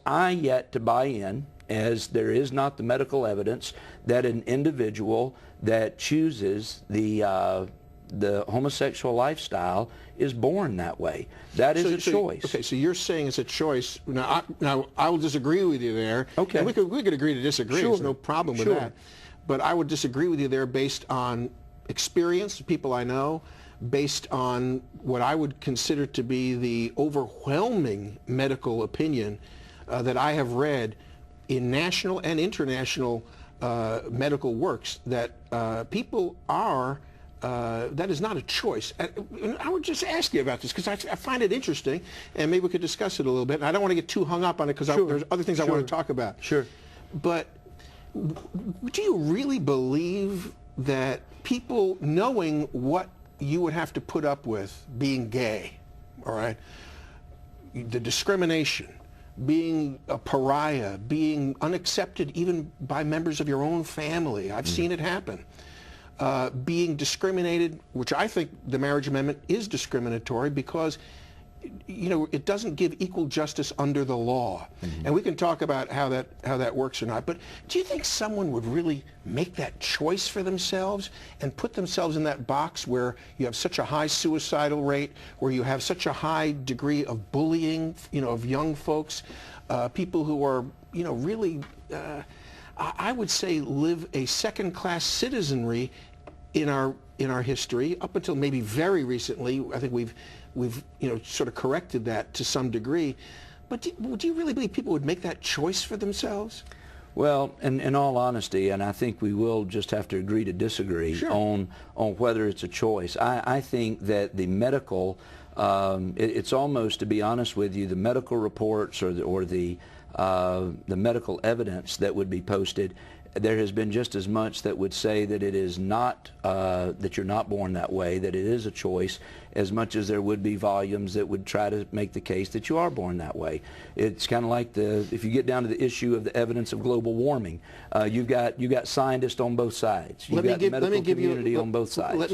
I yet to buy in, as there is not the medical evidence that an individual that chooses the homosexual lifestyle is born that way. That is a choice. Okay, so you're saying it's a choice. Now I will disagree with you there. Okay. And we could agree to disagree. Sure. There's no problem with that. But I would disagree with you there based on experience, people I know, based on what I would consider to be the overwhelming medical opinion that I have read in national and international medical works, that people are, that is not a choice. And I would just ask you about this because I find it interesting, and maybe we could discuss it a little bit. And I don't want to get too hung up on it because there's other things I want to talk about. Sure. But do you really believe that people, knowing what you would have to put up with being gay, all right, the discrimination, being a pariah, being unaccepted even by members of your own family, I've seen it happen, being discriminated, which I think the marriage amendment is discriminatory because, you know, it doesn't give equal justice under the law. And we can talk about how that works or not, but do you think someone would really make that choice for themselves and put themselves in that box where you have such a high suicidal rate, where you have such a high degree of bullying, you know, of young folks, people who are, you know, really, I would say, live a second-class citizenry in our history up until maybe very recently? I think we've you know, sort of corrected that to some degree. But do you really believe people would make that choice for themselves? Well, in all honesty, and I think we will just have to agree to disagree on whether it's a choice. I think that the medical, it's almost, to be honest with you, the medical reports or the medical evidence that would be posted, there has been just as much that would say that it is not, that you're not born that way, that it is a choice, as much as there would be volumes that would try to make the case that you are born that way. It's kind of like if you get down to the issue of the evidence of global warming, you've got scientists on both sides. You've got the medical community on both sides.